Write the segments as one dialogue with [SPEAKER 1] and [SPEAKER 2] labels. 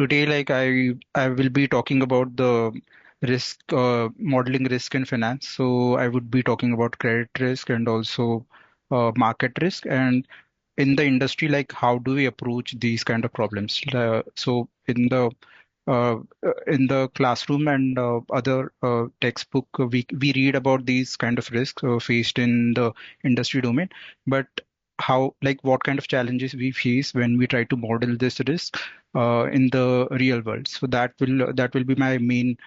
[SPEAKER 1] Today, I will be talking about the risk modeling risk in finance. So I would be talking about credit risk and also market risk. And in the industry, like how do we approach these kind of problems? So in the classroom and other textbook, we read about these kind of risks faced in the industry domain, but how like what kind of challenges we face when we try to model this risk in the real world. So that will be my main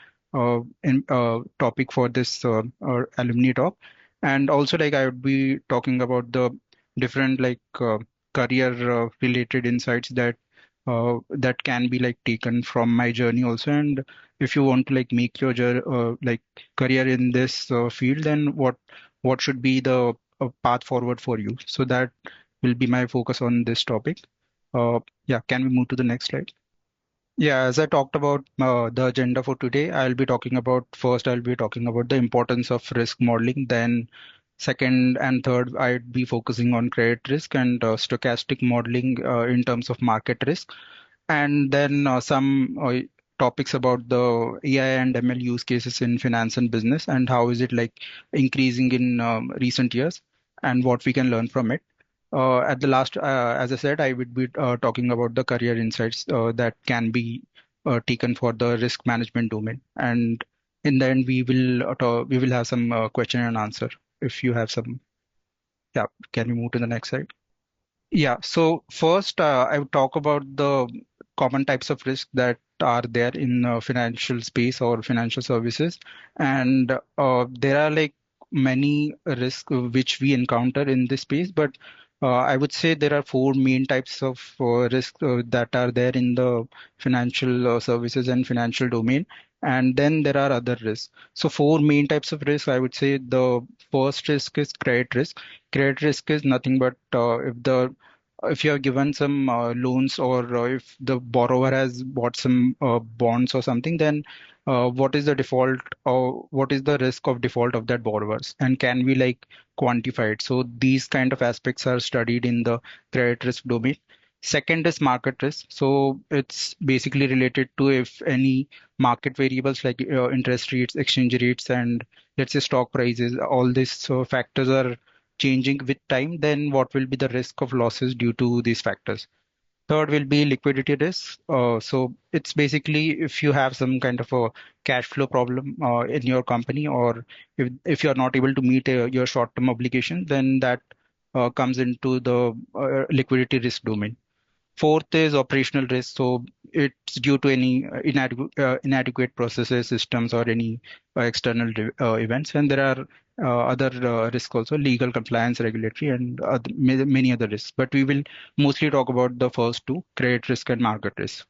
[SPEAKER 1] topic for this alumni talk, and also like I would be talking about the different career related insights that can be like taken from my journey also. And if you want to like make your career in this field, then what should be the path forward for you? So that will be my focus on this topic. Yeah, can we move to the next slide? Yeah, as I talked about the agenda for today, I'll be talking about the importance of risk modeling. Then second and third, I'd be focusing on credit risk and stochastic modeling in terms of market risk. And then some topics about the AI and ML use cases in finance and business, and how is it like increasing in recent years, and what we can learn from it. At the last, as I said, I would be talking about the career insights that can be taken for the risk management domain. And in the end, we will have some question and answer if you have some. Yeah, can we move to the next slide? Yeah, so first, I would talk about the common types of risk that are there in financial space or financial services. And there are like many risks which we encounter in this space, but I would say there are four main types of risks that are there in the financial services and financial domain. And then there are other risks. So four main types of risks, I would say the first risk is credit risk. Credit risk is nothing but if you have given some loans, or if the borrower has bought some bonds or something, then what is the default, or what is the risk of default of that borrowers, and can we like quantify it? So these kind of aspects are studied in the credit risk domain. Second is market risk. So it's basically related to if any market variables like interest rates, exchange rates, and let's say stock prices, all these factors are changing with time, then what will be the risk of losses due to these factors? Third will be liquidity risk. So it's basically if you have some kind of a cash flow problem in your company, or if you're not able to meet your short-term obligation, then that comes into the liquidity risk domain. Fourth is operational risk. So it's due to any inadequate processes, systems, or any external events. And there are other risks also, legal, compliance, regulatory, and many other risks. But we will mostly talk about the first two, credit risk and market risk.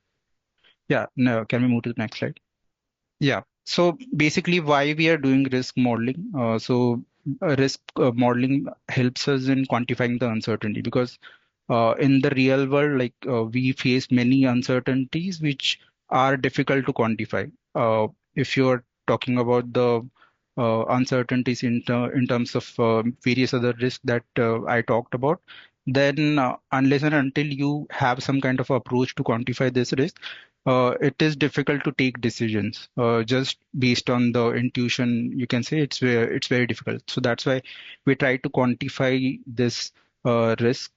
[SPEAKER 1] Yeah, no, can we move to the next slide? Yeah. So basically, why we are doing risk modeling? Risk modeling helps us in quantifying the uncertainty, because in the real world, we face many uncertainties which are difficult to quantify. If you're talking about the uncertainties in terms of various other risks that I talked about, then unless and until you have some kind of approach to quantify this risk, it is difficult to take decisions just based on the intuition. You can say it's very difficult. So that's why we try to quantify this risk,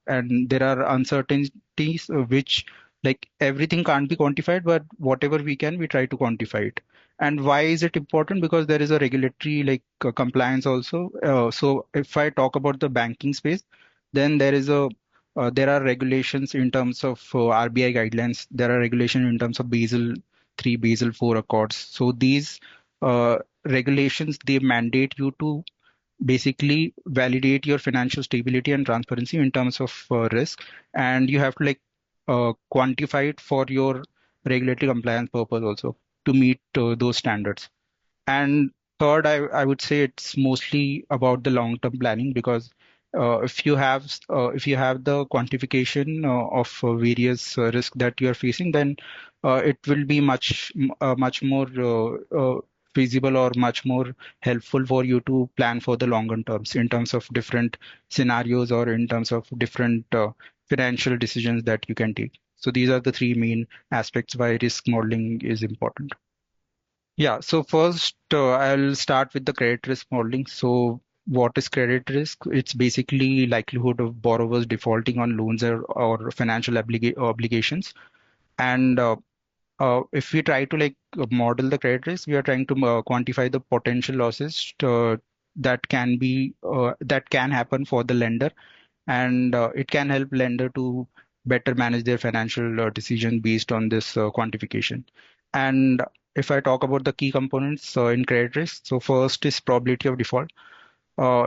[SPEAKER 1] and there are uncertainties which like everything can't be quantified, but whatever we can, we try to quantify it. And why is it important? Because there is a regulatory compliance also. So if I talk about the banking space, then there are regulations in terms of RBI guidelines. There are regulations in terms of Basel 3, Basel 4 accords. So these regulations, they mandate you to basically validate your financial stability and transparency in terms of risk, and you have to quantify it for your regulatory compliance purpose also to meet those standards. And third, I would say it's mostly about the long-term planning, because if you have the quantification of various risks that you are facing, then it will be much more feasible, or much more helpful for you to plan for the longer terms in terms of different scenarios, or in terms of different financial decisions that you can take. So these are the three main aspects why risk modeling is important. Yeah, so first I'll start with the credit risk modeling. So what is credit risk? It's basically likelihood of borrowers defaulting on loans or financial obligations. And if we try to model the credit risk, we are trying to quantify the potential losses that can happen for the lender, and it can help lender to better manage their financial decision based on this quantification. And if I talk about the key components in credit risk, so first is probability of default.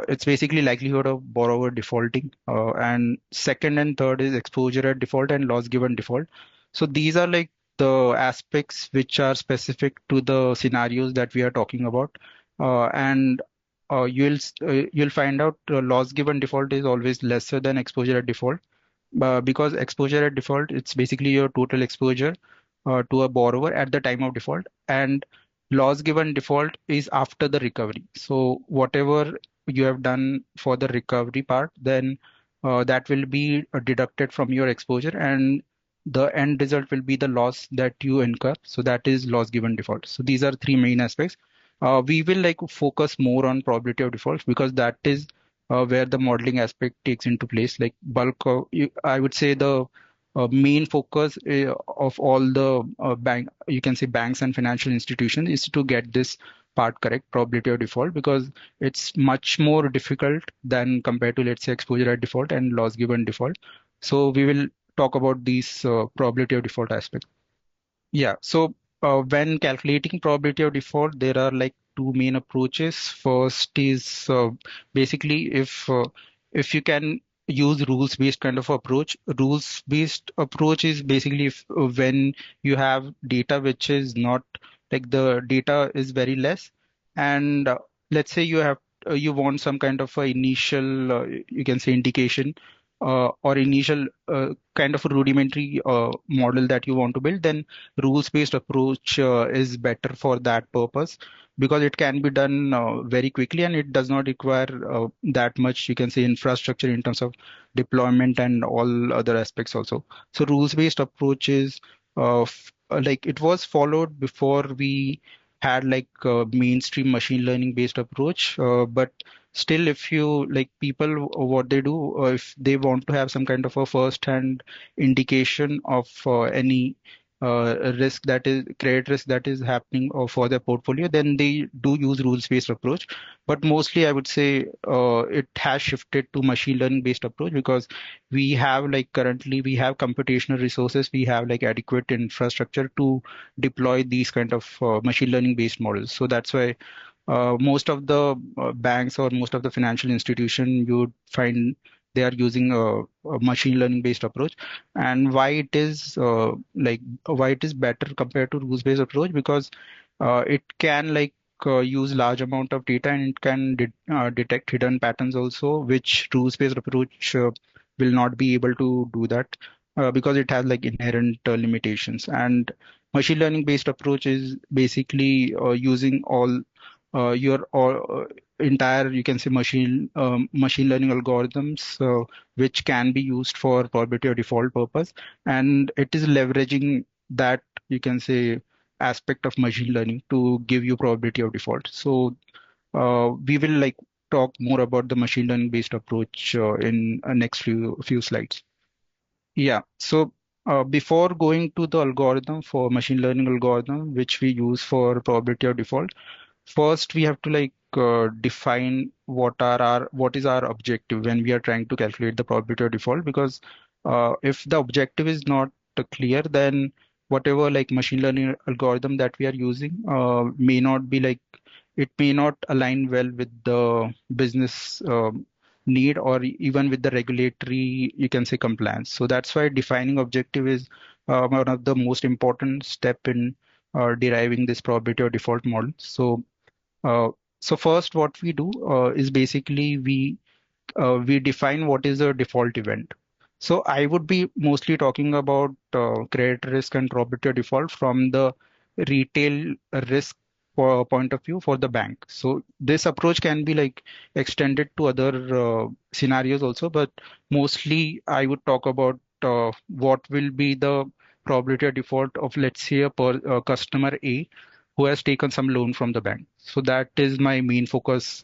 [SPEAKER 1] It's basically likelihood of borrower defaulting. And second and third is exposure at default and loss given default. So these are like the aspects which are specific to the scenarios that we are talking about. And you'll find out loss given default is always lesser than exposure at default, because exposure at default, it's basically your total exposure to a borrower at the time of default, and loss given default is after the recovery. So whatever you have done for the recovery part, then that will be deducted from your exposure, and the end result will be the loss that you incur. So that is loss given default. So these are three main aspects. We will focus more on probability of default because that is where the modeling aspect takes into place. Like I would say the main focus of all the you can say banks and financial institutions is to get this part correct, probability of default, because it's much more difficult than compared to, let's say, exposure at default and loss given default. So we will talk about these probability of default aspects. Yeah, so when calculating probability of default, there are like two main approaches. First is basically if you can use rules-based kind of approach. Rules-based approach is basically when you have data which is not like the data is very less, and let's say you want some kind of a initial you can say indication or initial kind of a rudimentary model that you want to build, then rules-based approach is better for that purpose because it can be done very quickly and it does not require that much, you can say, infrastructure in terms of deployment and all other aspects also. So rules-based approach is like it was followed before we had mainstream machine learning based approach, but still if you like people what they do, if they want to have some kind of a first hand indication of any risk that is credit risk that is happening for their portfolio, then they do use rules based approach. But mostly I would say it has shifted to machine learning based approach because we have currently we have computational resources, we have adequate infrastructure to deploy these kind of machine learning based models. So that's why most of the banks or most of the financial institution you would find they are using a machine learning based approach. And why it is why it is better compared to rules based approach, because it can use large amount of data and it can detect hidden patterns also, which rules based approach will not be able to do that because it has inherent limitations. And machine learning based approach is basically using all your all entire, you can say, machine learning algorithms which can be used for probability of default purpose, and it is leveraging that, you can say, aspect of machine learning to give you probability of default. So we will talk more about the machine learning based approach in next few slides. Yeah, so before going to the algorithm for machine learning algorithm which we use for probability of default, first, we have to define what is our objective when we are trying to calculate the probability of default. Because if the objective is not clear, then whatever machine learning algorithm that we are using may not be it may not align well with the business need or even with the regulatory, you can say, compliance. So that's why defining objective is one of the most important step in deriving this probability of default model. Uh, so first, what we do is basically we define what is a default event. So I would be mostly talking about credit risk and probability of default from the retail risk point of view for the bank. So this approach can be extended to other scenarios also, but mostly I would talk about what will be the probability of default of, let's say, customer A who has taken some loan from the bank. So that is my main focus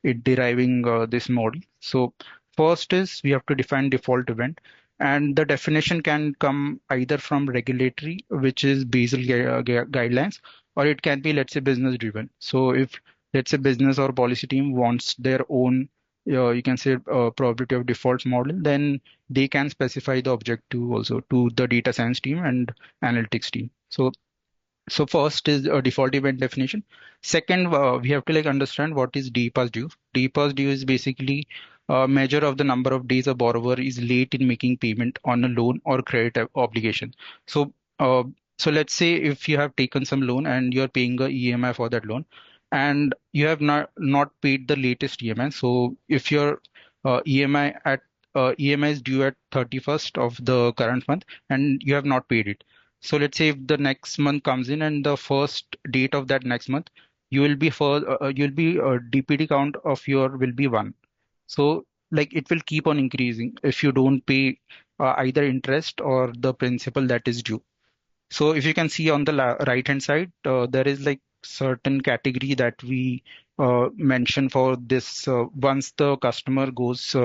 [SPEAKER 1] in deriving this model. So first is we have to define default event, and the definition can come either from regulatory, which is Basel guidelines, or it can be, let's say, business driven. So if, let's say, business or policy team wants their own, you can say, probability of default model, then they can specify the objective also to the data science team and analytics team. So first is a default event definition. Second, we have to like understand what is day past due. Day past due is basically a measure of the number of days a borrower is late in making payment on a loan or credit obligation. So, uh, so let's say if you have taken some loan and you're paying a EMI for that loan, and you have not paid the latest EMI. So if your EMI is due at 31st of the current month and you have not paid it, so let's say if the next month comes in and the first date of that next month, you'll be DPD count of your will be one. So like it will keep on increasing if you don't pay either interest or the principal that is due. So if you can see on the right hand side, there is like certain category that we mention for this once the customer goes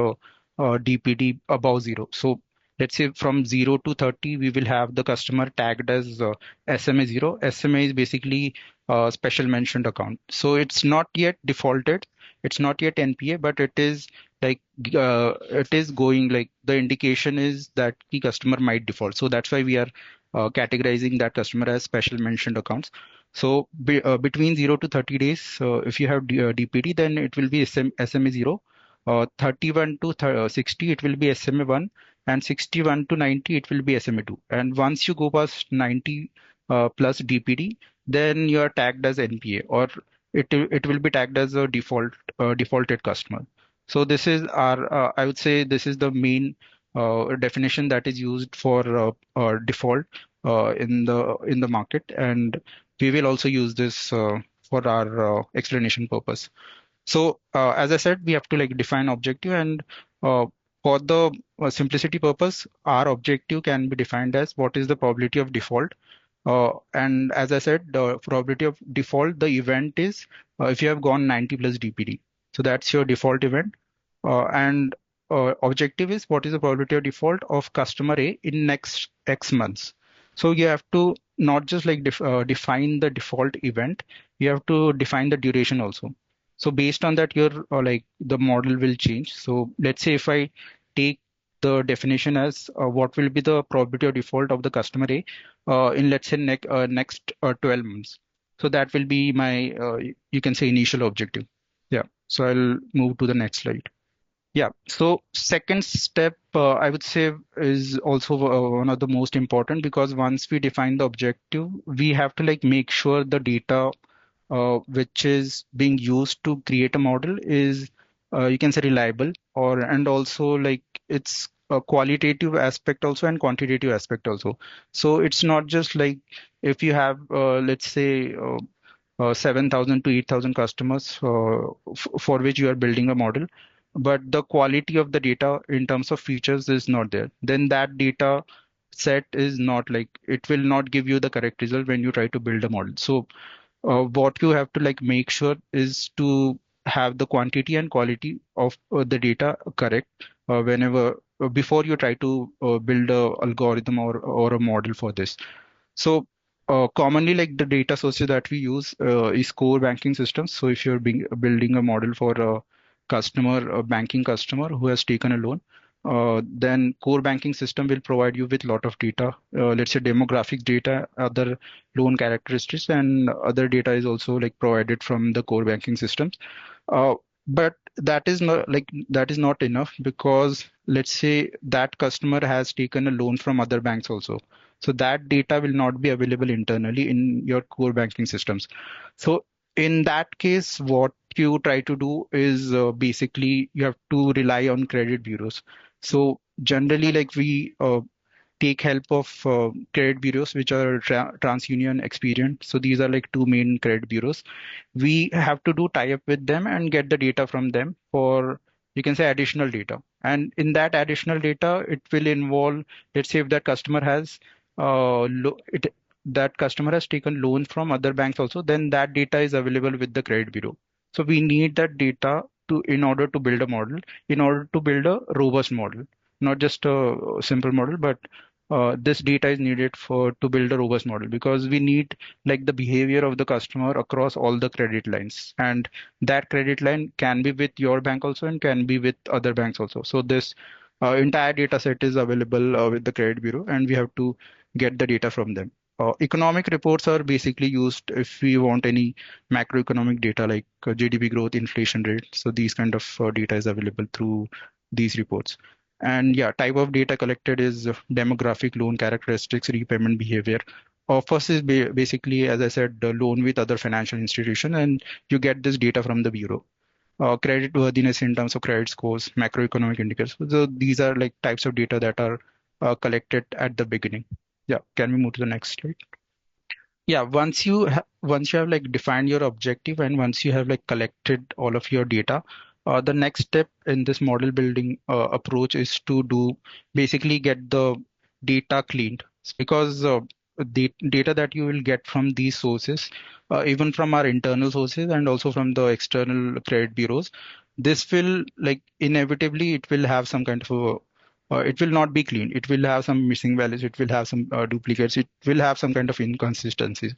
[SPEAKER 1] DPD above zero. So let's say from 0 to 30, we will have the customer tagged as SMA 0. SMA is basically special mentioned account. So it's not yet defaulted. It's not yet NPA, but like it is going like the indication is that the customer might default. So that's why we are categorizing that customer as special mentioned accounts. So between 0 to 30 days, if you have DPD, then it will be SMA 0. 31 to 60, it will be SMA 1. And 61 to 90, it will be SMA 2. And once you go past 90 plus DPD, then you are tagged as NPA, or it will be tagged as a defaulted customer. So this is I would say this is the main definition that is used for default in the market, and we will also use this for our explanation purpose. So as I said, we have to like define objective, and uh, for the simplicity purpose, our objective can be defined as what is the probability of default. And as I said, the probability of default, the event is if you have gone 90 plus DPD. So that's your default event. And objective is what is the probability of default of customer A in next X months. So you have to not just like define the default event, you have to define the duration also. So based on that, your like the model will change. So let's say if I take the definition as what will be the probability of default of the customer A in, let's say, next 12 months. So that will be my you can say initial objective. Yeah. So I'll move to the next slide. Yeah. So second step, I would say, is also one of the most important, because once we define the objective, we have to like make sure the data which is being used to create a model is you can say reliable, or and also like it's a qualitative aspect also and quantitative aspect also. So it's not just like if you have let's say 7,000 to 8,000 customers for which you are building a model, but the quality of the data in terms of features is not there, then that data set is not like it will not give you the correct result when you try to build a model. So what you have to like make sure is to have the quantity and quality of the data correct whenever before you try to build a algorithm or a model for this. So commonly, like the data sources that we use is core banking systems. So if you're building a model for a banking customer who has taken a loan, then core banking system will provide you with a lot of data. Let's say demographic data, other loan characteristics, and other data is also like provided from the core banking systems. But that is not enough, because let's say that customer has taken a loan from other banks also. So that data will not be available internally in your core banking systems. So in that case, what you try to do is basically you have to rely on credit bureaus. So generally, like we take help of credit bureaus which are TransUnion, Experian. So these are like two main credit bureaus. We have to do tie up with them and get the data from them for you can say additional data. And in that additional data, it will involve, let's say if that customer has that customer has taken loans from other banks also, then that data is available with the credit bureau. So we need that data to in order to build a model, in order to build a robust model, not just a simple model, but this data is needed for to build a robust model, because we need like the behavior of the customer across all the credit lines, and that credit line can be with your bank also and can be with other banks also. So this entire data set is available with the credit bureau, and we have to get the data from them. Economic reports are basically used if we want any macroeconomic data like GDP growth, inflation rate. So these kind of data is available through these reports. And yeah, type of data collected is demographic, loan characteristics, repayment behavior. First is basically, as I said, the loan with other financial institution, and you get this data from the bureau. Credit worthiness in terms of credit scores, macroeconomic indicators. So these are like types of data that are collected at the beginning. Yeah, can we move to the next slide? Yeah, once you have like defined your objective and once you have like collected all of your data, the next step in this model building approach is to do basically get the data cleaned, because the data that you will get from these sources, even from our internal sources and also from the external credit bureaus, this will like inevitably it will have some kind of a it will not be clean. It will have some missing values. It will have some duplicates. It will have some kind of inconsistencies.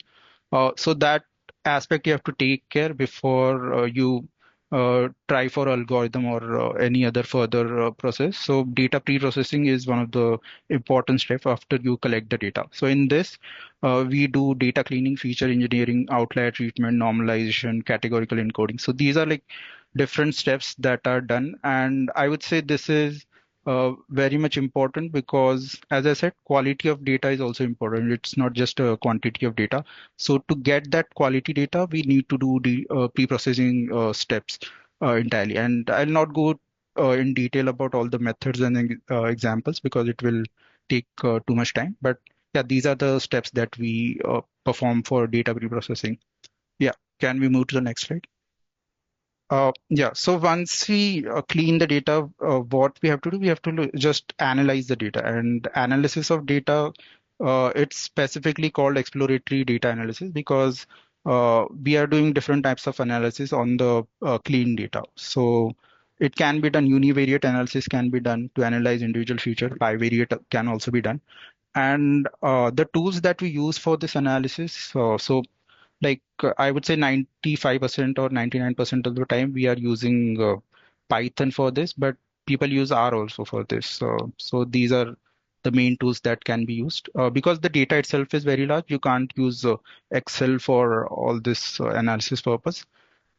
[SPEAKER 1] So that aspect you have to take care before you try for algorithm or any other further process. So data pre-processing is one of the important steps after you collect the data. So in this, we do data cleaning, feature engineering, outlier treatment, normalization, categorical encoding. So these are like different steps that are done, and I would say this is very much important because, as I said, quality of data is also important. It's not just a quantity of data. So to get that quality data, we need to do the pre-processing steps entirely. And I'll not go in detail about all the methods and examples because it will take too much time. But yeah, these are the steps that we perform for data pre-processing. Yeah, can we move to the next slide? Yeah, so once we clean the data, what we have to do, we have to just analyze the data. And analysis of data, it's specifically called exploratory data analysis because we are doing different types of analysis on the clean data. So it can be done, univariate analysis can be done to analyze individual feature, bivariate can also be done. And the tools that we use for this analysis, so like I would say 95% or 99% of the time we are using Python for this, but people use R also for this. So these are the main tools that can be used. Because the data itself is very large, you can't use Excel for all this analysis purpose.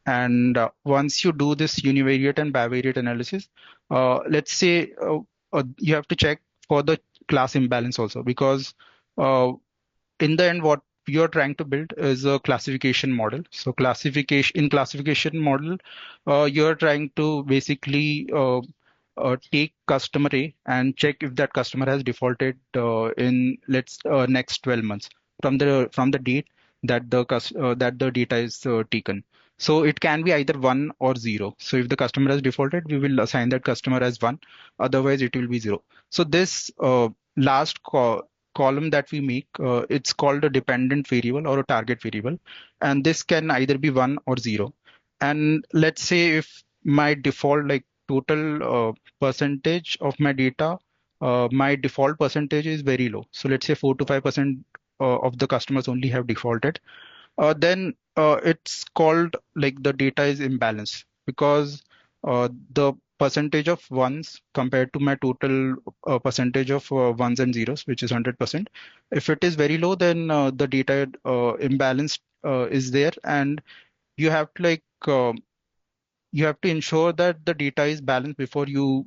[SPEAKER 1] And once you do this univariate and bivariate analysis, let's say you have to check for the class imbalance also, because uh, in the end, what you're trying to build is a classification model. So classification model, you're trying to basically take customer A and check if that customer has defaulted in let's next 12 months from the date that that the data is taken. So it can be either one or zero. So if the customer has defaulted, we will assign that customer as one. Otherwise, it will be zero. So this last column that we make, it's called a dependent variable or a target variable. And this can either be one or zero. And let's say if my default, like total percentage of my default percentage is very low. So let's say 4 to 5% of the customers only have defaulted. Then it's called like the data is imbalanced because the percentage of ones compared to my total percentage of ones and zeros, which is 100%. If it is very low, then the data imbalance is there, and you have to you have to ensure that the data is balanced before you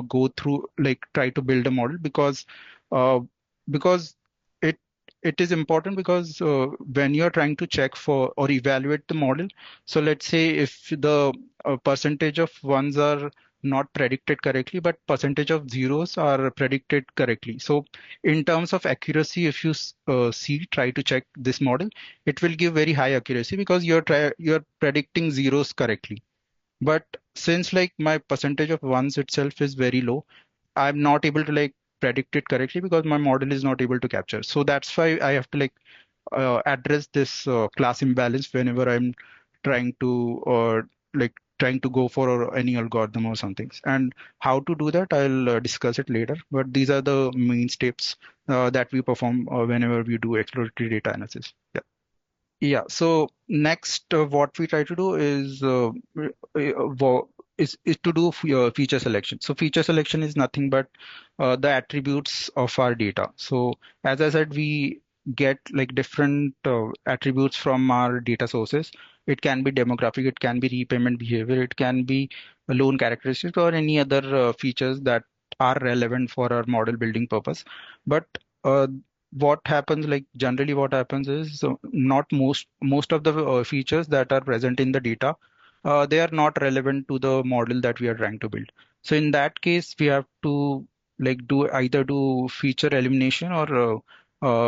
[SPEAKER 1] go through like try to build a model, uh, because it it is important because when you are trying to check for or evaluate the model, so let's say if the percentage of ones are not predicted correctly but percentage of zeros are predicted correctly, so in terms of accuracy, if you try to check this model, it will give very high accuracy because you're predicting zeros correctly. But since like my percentage of ones itself is very low, I'm not able to like predict it correctly because my model is not able to capture. So that's why I have to like address this class imbalance whenever I'm trying to trying to go for any algorithm or something. And how to do that, I'll discuss it later. But these are the main steps that we perform whenever we do exploratory data analysis. Yeah. Yeah. So next, what we try to do is is to do feature selection. So feature selection is nothing but the attributes of our data. So as I said, we get like different attributes from our data sources. It can be demographic, it can be repayment behavior, it can be loan characteristics, or any other features that are relevant for our model building purpose. But uh, what happens like generally what happens is not most of the features that are present in the data they are not relevant to the model that we are trying to build. So in that case we have to like do either do feature elimination or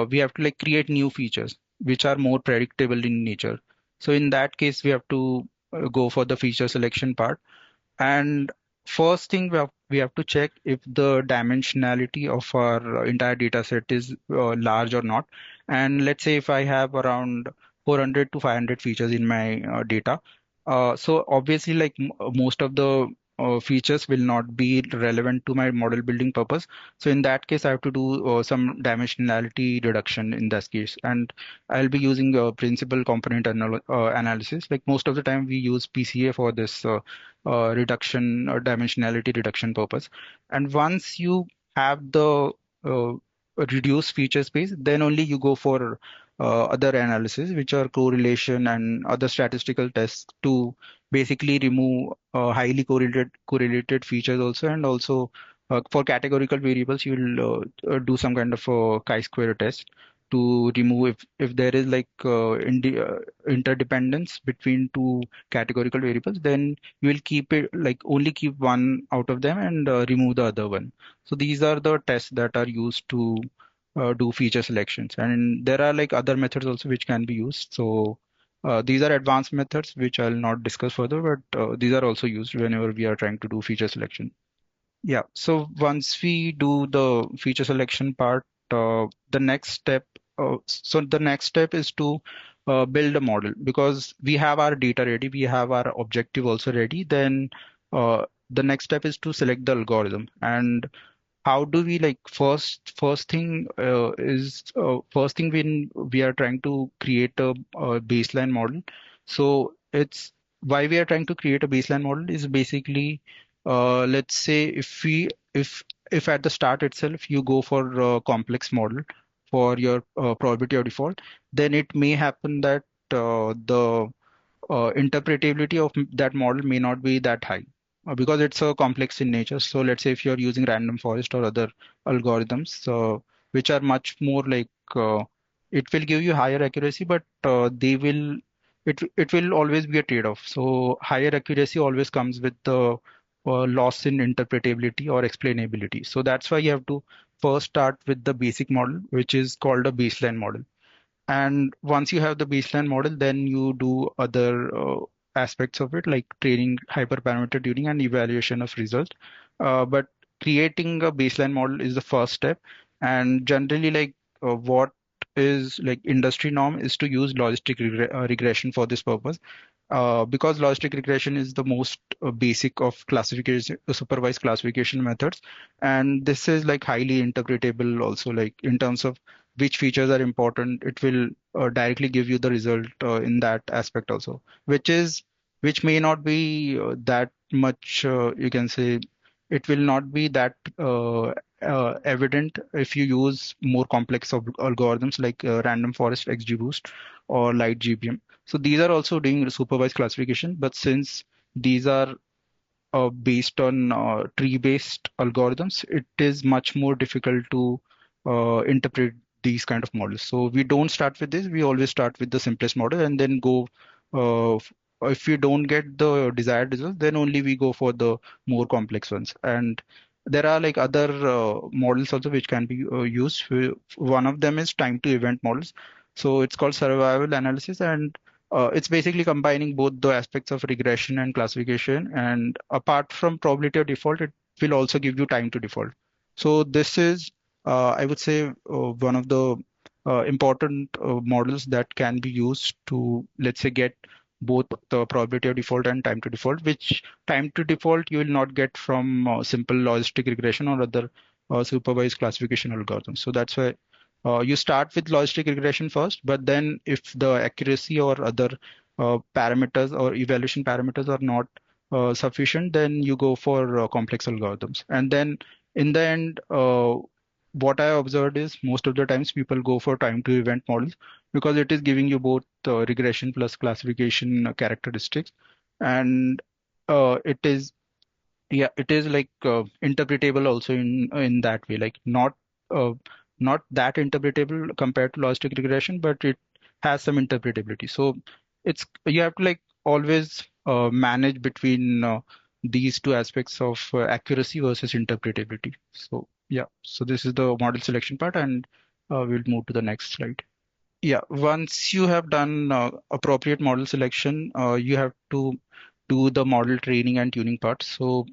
[SPEAKER 1] we have to like create new features which are more predictable in nature. So in that case we have to go for the feature selection part. And first thing we have to check if the dimensionality of our entire data set is large or not. And let's say if I have around 400 to 500 features in my data, so obviously like most of the features will not be relevant to my model building purpose. So in that case, I have to do some dimensionality reduction in this case. And I'll be using principal component analysis. Like most of the time we use PCA for this reduction or dimensionality reduction purpose. And once you have the uh, reduced feature space, then only you go for other analysis, which are correlation and other statistical tests to basically remove highly correlated features also, and also for categorical variables, you'll do some kind of a chi-square test to remove if there is like interdependence between two categorical variables, then you will keep it like only keep one out of them and remove the other one. So these are the tests that are used to do feature selections. And there are like other methods also which can be used. So these are advanced methods which I'll not discuss further, but these are also used whenever we are trying to do feature selection. Yeah, so once we do the feature selection part, the next step is to build a model because we have our data ready, we have our objective also ready. Then uh, the next step is to select the algorithm. And how do we like first thing when we are trying to create a baseline model. So it's why we are trying to create a baseline model is basically let's say if at the start itself you go for a complex model for your probability of default, then it may happen that the interpretability of that model may not be that high because it's so complex in nature. So let's say if you're using random forest or other algorithms, which are much more like it will give you higher accuracy, but it will always be a trade-off. So higher accuracy always comes with the loss in interpretability or explainability. So that's why you have to first start with the basic model, which is called a baseline model. And once you have the baseline model, then you do other aspects of it, like training, hyperparameter tuning, and evaluation of results. But creating a baseline model is the first step. And generally, like what is like industry norm is to use logistic regression for this purpose because logistic regression is the most basic of classification, supervised classification methods, and this is like highly interpretable also. Like in terms of which features are important, it will directly give you the result in that aspect also, which may not be that much. You can say it will not be that evident if you use more complex algorithms like random forest XGBoost or light GBM. So these are also doing supervised classification, but since these are based on tree-based algorithms, it is much more difficult to interpret these kind of models. So we don't start with this. We always start with the simplest model and then go. If we don't get the desired results, then only we go for the more complex ones. And there are like other models also which can be used. One of them is time to event models. So it's called survival analysis, and It's basically combining both the aspects of regression and classification. And apart from probability of default, it will also give you time to default. So this is, I would say, one of the important models that can be used to, let's say, get both the probability of default and time to default, which time to default you will not get from simple logistic regression or other supervised classification algorithms. So that's why you start with logistic regression first, but then if the accuracy or other parameters or evaluation parameters are not sufficient, then you go for complex algorithms. And then in the end, what I observed is most of the times people go for time to event models because it is giving you both regression plus classification characteristics. And it is yeah, it is like interpretable also in that way, like uh, not that interpretable compared to logistic regression, but it has some interpretability. So it's you have to like always manage between these two aspects of accuracy versus interpretability. So yeah, so this is the model selection part, and we'll move to the next slide. Yeah, once you have done appropriate model selection, you have to do the model training and tuning part. So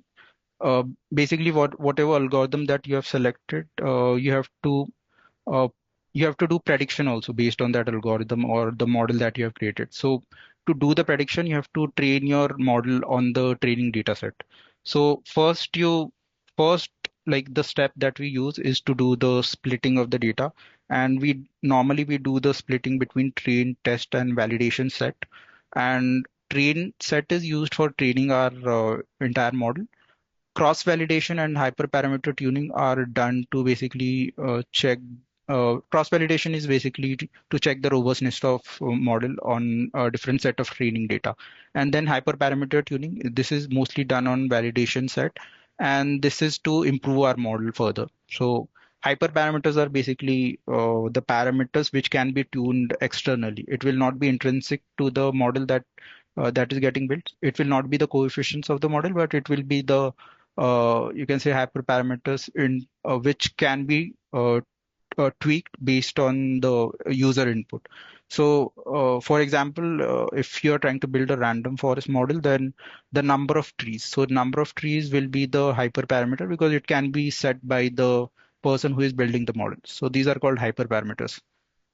[SPEAKER 1] uh, basically whatever algorithm that you have selected, uh, you have to do prediction also based on that algorithm or the model that you have created. So to do the prediction, you have to train your model on the training data set. So first like the step that we use is to do the splitting of the data, and we do the splitting between train, test, and validation set. And train set is used for training our entire model. Cross validation and hyperparameter tuning are done to basically check. Cross validation is basically to check the robustness of model on a different set of training data. And then hyperparameter tuning, this is mostly done on validation set, and this is to improve our model further. So hyperparameters are basically the parameters which can be tuned externally. It will not be intrinsic to the model that is getting built. It will not be the coefficients of the model, but it will be the you can say hyperparameters in which can be tweaked based on the user input. So, for example, if you're trying to build a random forest model, then the number of trees. So, number of trees will be the hyperparameter because it can be set by the person who is building the model. So, these are called hyperparameters.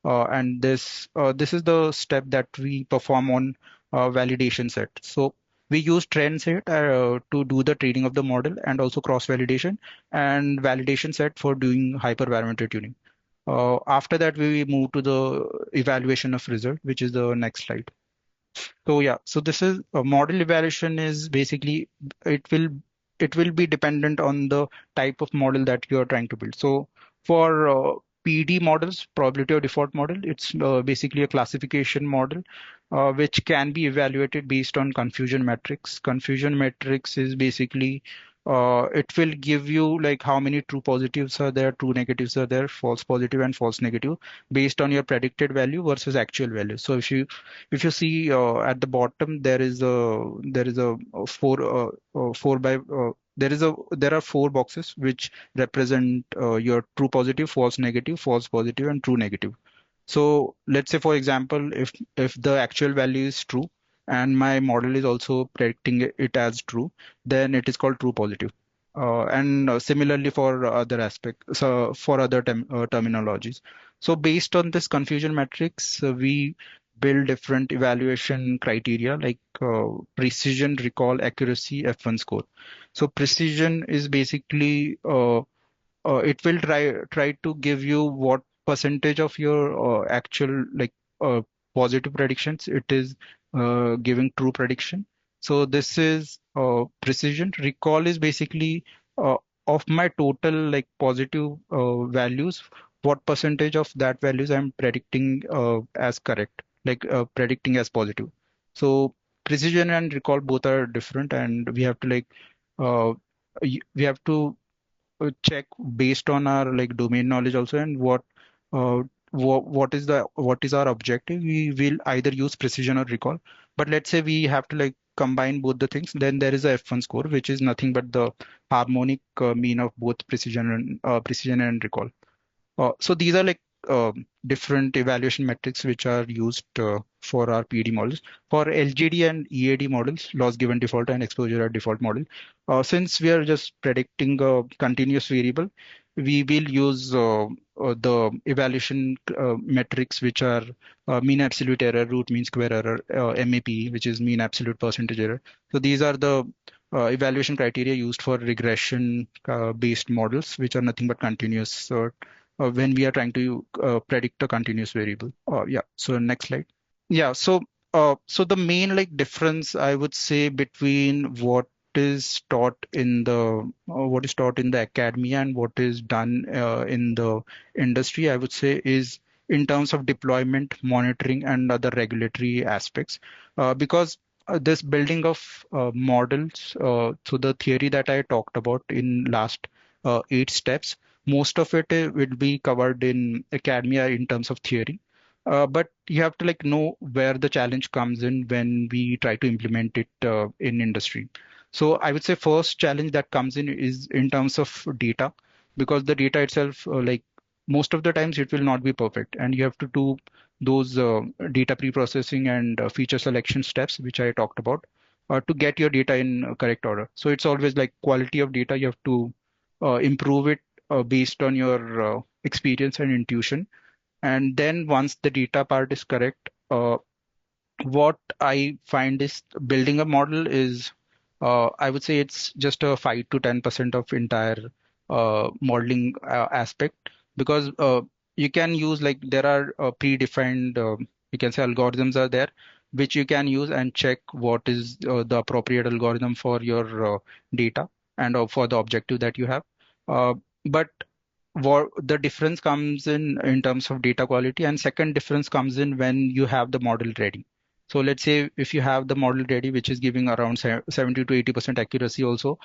[SPEAKER 1] And this is the step that we perform on validation set. So we use trend set to do the training of the model, and also cross validation and validation set for doing hyperparameter tuning. After that, we move to the evaluation of result, which is the next slide. So yeah, so this is a model evaluation is basically it will it will be dependent on the type of model that you are trying to build. So for PD models, probability of default model, it's basically a classification model which can be evaluated based on confusion metrics. Confusion metrics is basically it will give you like how many true positives are there, true negatives are there, false positive and false negative based on your predicted value versus actual value. So if you see at the bottom, there is a four by there are four boxes which represent your true positive, false negative, false positive, and true negative. So let's say, for example, if the actual value is true and my model is also predicting it as true, then it is called true positive. And similarly for other aspects, so for other terminologies. So based on this confusion matrix, we build different evaluation criteria like precision, recall, accuracy, F1 score. So precision is basically it will try to give you what percentage of your actual like positive predictions it is giving true prediction. So this is precision. Recall is basically uh, of my total like positive values, what percentage of that values I'm predicting as correct, like predicting as positive. So precision and recall both are different, and we have to like uh, we have to check based on our like domain knowledge also, and uh, what is our objective. We will either use precision or recall, but let's say we have to like combine both the things, then there is a F1 score, which is nothing but the harmonic mean of both precision and recall. So these are like different evaluation metrics which are used for our PD models. For LGD and EAD models, loss given default and exposure at default model, since we are just predicting a continuous variable, we will use the evaluation metrics which are mean absolute error, root mean square error, MAP, which is mean absolute percentage error. So these are the evaluation criteria used for regression based models, which are nothing but continuous when we are trying to predict a continuous variable. Yeah. So next slide. Yeah. So the main like difference I would say between what is taught in the academia and what is done in the industry, I would say, is in terms of deployment, monitoring, and other regulatory aspects. Because this building of models, so the theory that I talked about in last 8 steps, most of it will be covered in academia in terms of theory, but you have to like know where the challenge comes in when we try to implement it in industry. So I would say first challenge that comes in is in terms of data, because the data itself, like most of the times, it will not be perfect, and you have to do those data pre-processing and feature selection steps, which I talked about, to get your data in correct order. So it's always like quality of data. You have to improve it based on your experience and intuition, and then once the data part is correct, what I find is building a model is, I would say it's just a 5 to 10% of entire modeling aspect, because you can use like there are predefined, you can say algorithms are there, which you can use and check what is the appropriate algorithm for your data and for the objective that you have. But what the difference comes in terms of data quality, and second difference comes in when you have the model ready. So let's say if you have the model ready which is giving around 70 to 80% accuracy also,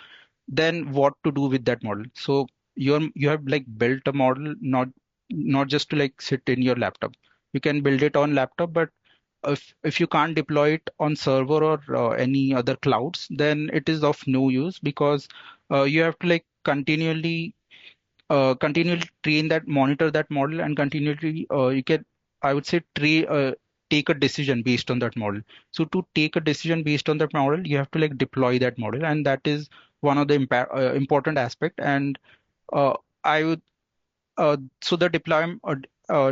[SPEAKER 1] then what to do with that model? So you have like built a model, not just to like sit in your laptop. You can build it on laptop, but if you can't deploy it on server or any other clouds, then it is of no use, because you have to like continually train that, monitor that model, and continually you can, I would say, take a decision based on that model. So to take a decision based on that model, you have to like deploy that model, and that is one of the important aspect. And uh, I would so the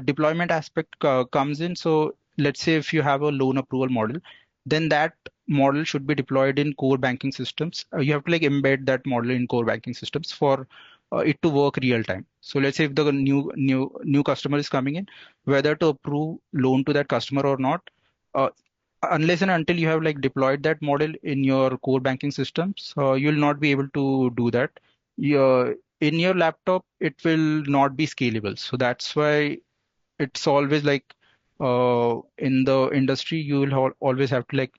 [SPEAKER 1] deployment aspect comes in. So let's say if you have a loan approval model, then that model should be deployed in core banking systems. You have to like embed that model in core banking systems for it to work real time. So let's say if the new customer is coming in, whether to approve loan to that customer or not, uh, unless and until you have like deployed that model in your core banking systems, you'll not be able to do that. In your laptop, it will not be scalable. So that's why it's always like in the industry, you will always have to like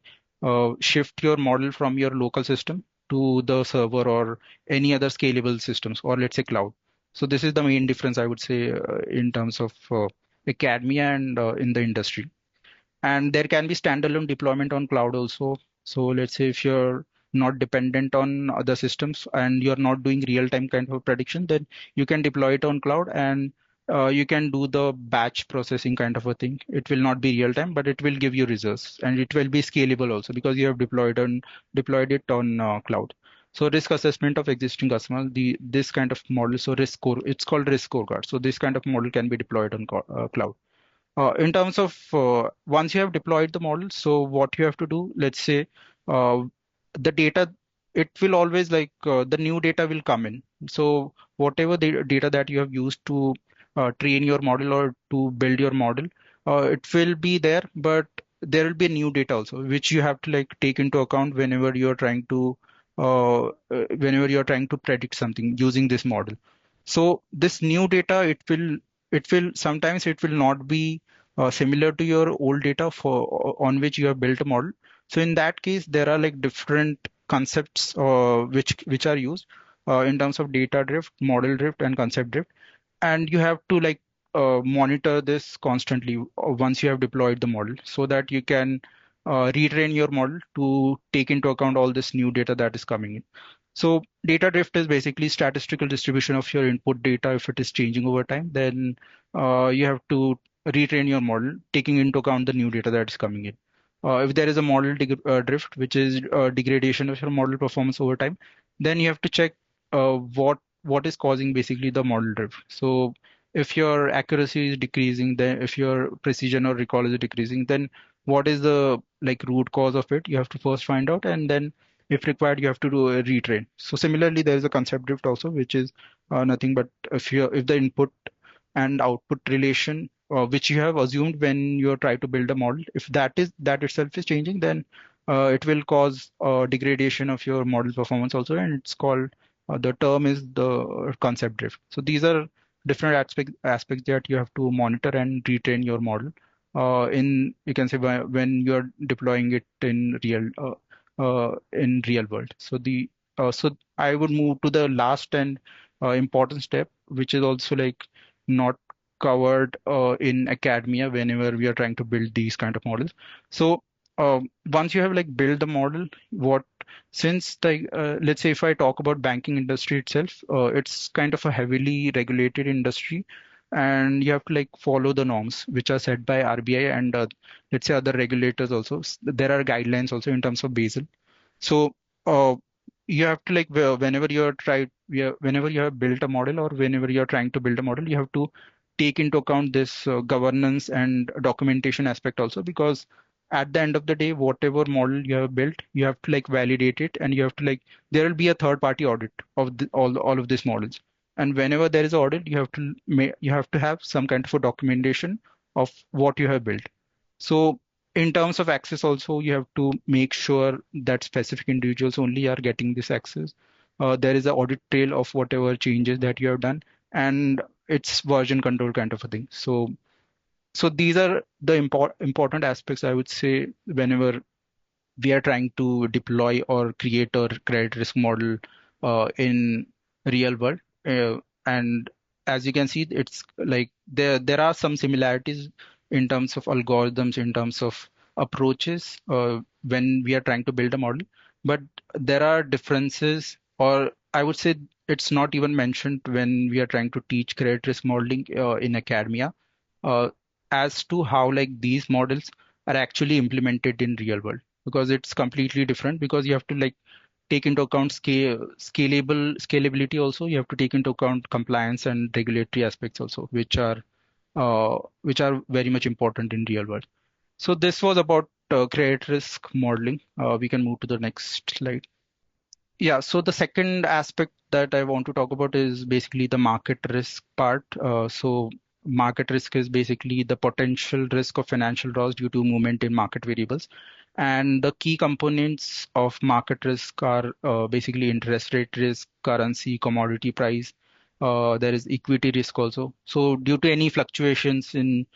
[SPEAKER 1] shift your model from your local system to the server or any other scalable systems, or let's say cloud. So this is the main difference I would say in terms of academia and in the industry. And there can be standalone deployment on cloud also. So let's say if you're not dependent on other systems and you're not doing real time kind of prediction, then you can deploy it on cloud, and you can do the batch processing kind of a thing. It will not be real time, but it will give you results, and it will be scalable also because you have deployed it on cloud. So risk assessment of existing customers, this kind of model, so risk score, it's called risk scorecard. So this kind of model can be deployed on cloud. In terms of once you have deployed the model, so what you have to do, let's say uh, the data, it will always like the new data will come in. So whatever the data that you have used to train your model or to build your model, it will be there, but there will be new data also, which you have to like take into account whenever you're trying to predict something using this model. So this new data, it will sometimes it will not be similar to your old data for on which you have built a model. So in that case, there are like different concepts which are used in terms of data drift, model drift, and concept drift, and you have to like monitor this constantly once you have deployed the model, so that you can retrain your model to take into account all this new data that is coming in. So data drift is basically statistical distribution of your input data. If it is changing over time, then you have to retrain your model, taking into account the new data that is coming in. If there is a model drift, which is degradation of your model performance over time, then you have to check what is causing basically the model drift. So if your accuracy is decreasing, then if your precision or recall is decreasing, then what is the like root cause of it? You have to first find out, and then if required, you have to do a retrain. So similarly, there is a concept drift also, which is nothing but if the input and output relation which you have assumed when you try to build a model, if that itself is changing, then it will cause degradation of your model performance also, and it's called the term is the concept drift. So these are different aspects that you have to monitor and retrain your model in you can say when you're deploying it in real world. So I would move to the last and important step, which is also like not covered in academia whenever we are trying to build these kind of models. So once you have like built the model, what since the let's say if I talk about banking industry itself, it's kind of a heavily regulated industry, and you have to like follow the norms which are set by RBI and let's say other regulators also. There are guidelines also in terms of Basel. So uh, you have to like whenever you're whenever you have built a model or whenever you're trying to build a model, you have to take into account this governance and documentation aspect also, because at the end of the day, whatever model you have built, you have to like validate it, and you have to like there will be a third party audit of all of these models. And whenever there is audit, you have to have some kind of a documentation of what you have built. So in terms of access also, you have to make sure that specific individuals only are getting this access. There is an audit trail of whatever changes that you have done, and it's version control kind of a thing. So these are the important aspects I would say whenever we are trying to deploy or create a credit risk model in real world. And as you can see, it's like there are some similarities in terms of algorithms, in terms of approaches when we are trying to build a model, but there are differences, or I would say it's not even mentioned when we are trying to teach credit risk modeling in academia uh, as to how like these models are actually implemented in real world, because it's completely different, because you have to like take into account scalability also. You have to take into account compliance and regulatory aspects also, which are very much important in real world. So this was about credit risk modeling. We can move to the next slide. Yeah, so the second aspect that I want to talk about is basically the market risk part. So market risk is basically the potential risk of financial loss due to movement in market variables. And the key components of market risk are basically interest rate risk, currency, commodity price. There is equity risk also. So due to any fluctuations in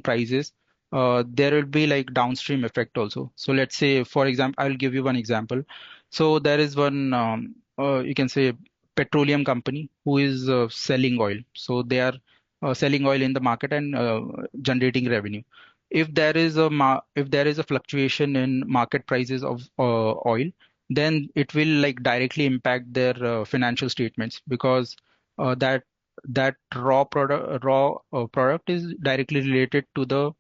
[SPEAKER 1] prices, there will be like downstream effect also. So let's say, for example, I'll give you one example. So there is one, you can say, petroleum company who is selling oil. So they are selling oil in the market and generating revenue. If there is a fluctuation in market prices of oil, then it will like directly impact their financial statements, because that raw product is directly related to the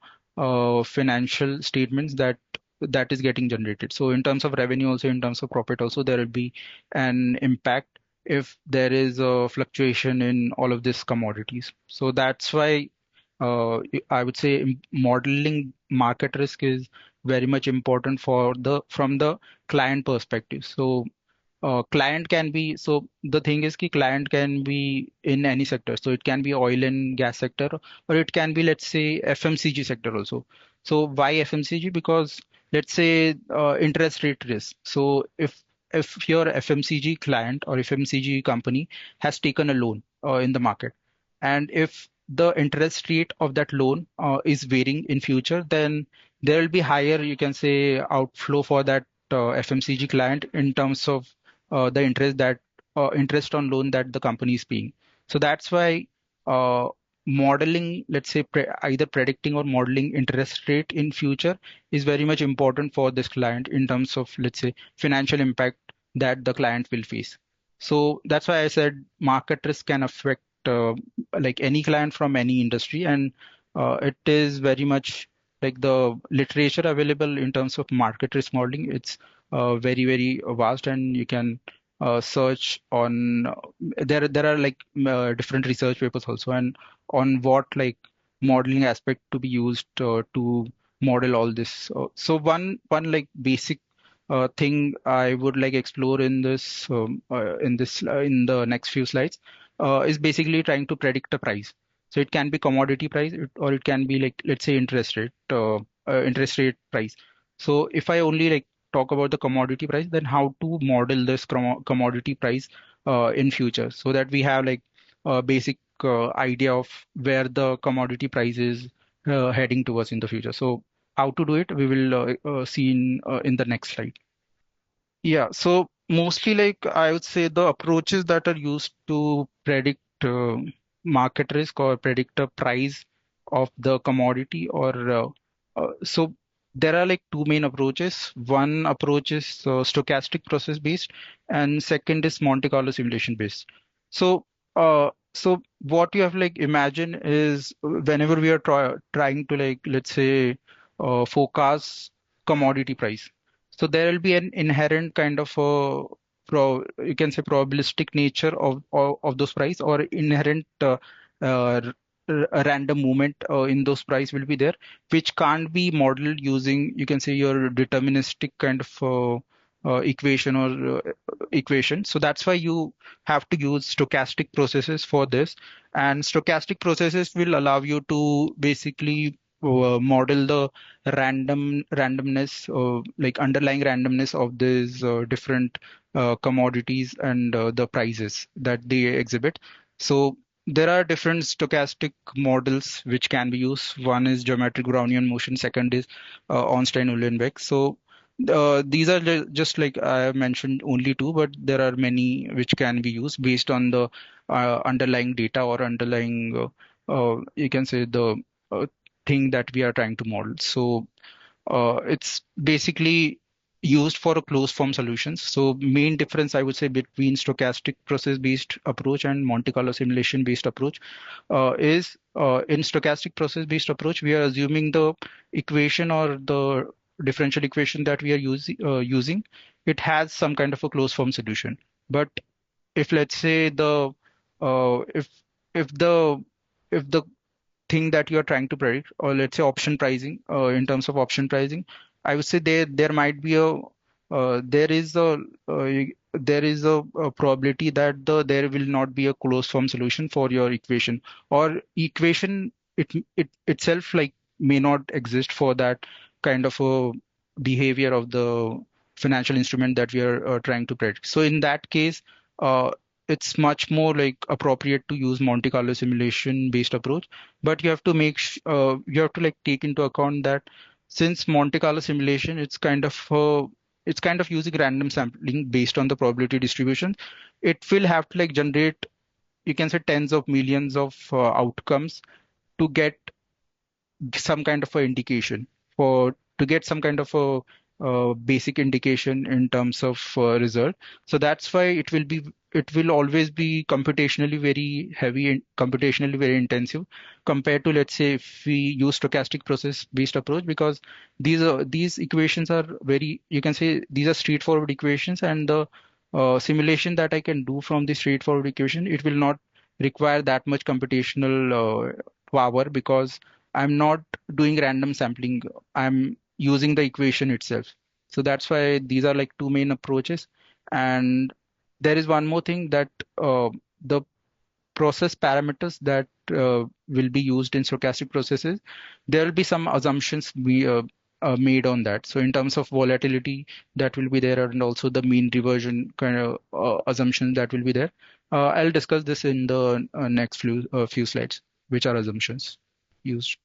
[SPEAKER 1] financial statements that is getting generated. So in terms of revenue, also in terms of profit, also there will be an impact if there is a fluctuation in all of these commodities. So that's why I would say modeling market risk is very much important from the client perspective. So client can be so the thing is ki client can be in any sector, so it can be oil and gas sector, or it can be, let's say, FMCG sector also. So why FMCG? Because let's say interest rate risk. So if your FMCG client or FMCG company has taken a loan in the market, and if the interest rate of that loan is varying in future, then there will be higher, you can say, outflow for that FMCG client in terms of the interest on loan that the company is paying. So that's why uh, modeling, let's say either predicting or modeling interest rate in future is very much important for this client in terms of, let's say, financial impact that the client will face. So that's why I said market risk can affect like any client from any industry, and it is very much like the literature available in terms of market risk modeling. It's very vast, and you can search on there are like different research papers also, and on what like modeling aspect to be used to model all this. So one like basic thing I would like explore in in the next few slides is basically trying to predict a price. So it can be commodity price, or it can be like, let's say, interest rate price. So if I only like talk about the commodity price, then how to model this commodity price in future, so that we have like a basic idea of where the commodity price is heading towards in the future. So how to do it, we will see in the next slide. Yeah, so mostly like I would say the approaches that are used to predict market risk or predict a price of the commodity, or so there are like two main approaches. One approach is stochastic process based, and second is Monte Carlo simulation based. So so what you have like imagine is whenever we are trying to like, let's say, forecast commodity price, so there will be an inherent kind of a you can say probabilistic nature of those price, or inherent a random movement in those price will be there, which can't be modeled using, you can say, your deterministic kind of equation or equation. So that's why you have to use stochastic processes for this, and stochastic processes will allow you to basically model the randomness, like underlying randomness of these different commodities and the prices that they exhibit. So there are different stochastic models which can be used. One is geometric Brownian motion, second is Ornstein-Uhlenbeck. So these are just like I have mentioned only two, but there are many which can be used based on the underlying data or underlying, you can say, the uh, thing that we are trying to model. So it's basically used for a closed form solutions. So main difference I would say between stochastic process based approach and Monte Carlo simulation based approach is in stochastic process based approach, we are assuming the equation or the differential equation that we are using, it has some kind of a closed form solution. But if let's say the if the if the thing that you are trying to predict, or let's say option pricing, in terms of option pricing, I would say there might be a there is a a probability that there will not be a closed form solution for your equation, or equation it itself like may not exist for that kind of a behavior of the financial instrument that we are trying to predict. So in that case, uh, it's much more like appropriate to use Monte Carlo simulation based approach. But you have to you have to like take into account that since Monte Carlo simulation, it's kind of using random sampling based on the probability distribution. It will have to like generate, you can say, tens of millions of outcomes to get some kind of a indication, for to get some kind of a basic indication in terms of result. So that's why it will always be computationally very heavy and computationally very intensive compared to, let's say, if we use stochastic process based approach, because these equations are very, you can say, these are straightforward equations, and the simulation that I can do from the straightforward equation, it will not require that much computational power, because I'm not doing random sampling. I'm using the equation itself. So that's why these are like two main approaches. And there is one more thing, that the process parameters that will be used in stochastic processes, there will be some assumptions made on that. So in terms of volatility, that will be there, and also the mean reversion kind of assumptions that will be there. I'll discuss this in the next few slides, which are assumptions used.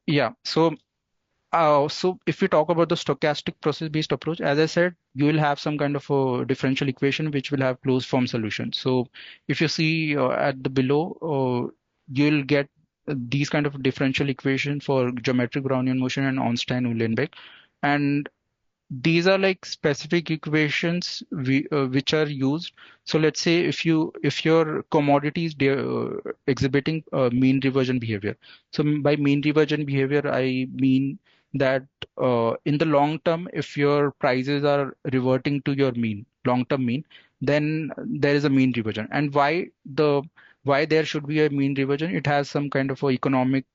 [SPEAKER 1] Yeah. So So if we talk about the stochastic process-based approach, as I said, you will have some kind of a differential equation which will have closed form solution. So if you see at the below, you'll get these kind of differential equation for geometric Brownian motion and Ornstein-Uhlenbeck. And these are like specific equations which are used. So let's say if your commodity is exhibiting mean reversion behavior. So by mean reversion behavior, I mean that in the long term, if your prices are reverting to your mean, long-term mean, then there is a mean reversion. And why there should be a mean reversion? It has some kind of a economic